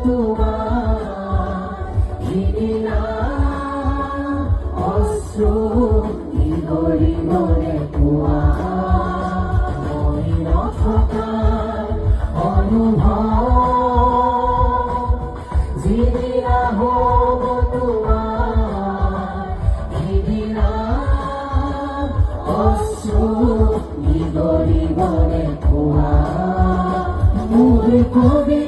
তোমার ঘিরিলা অশ্রু হৃদয় মনে কুয়া মন থকার অনুভব জিরিয়া হব তোমার ঘিরিলা অশ্রু হৃদয় মনে কুয়া মুরে কবি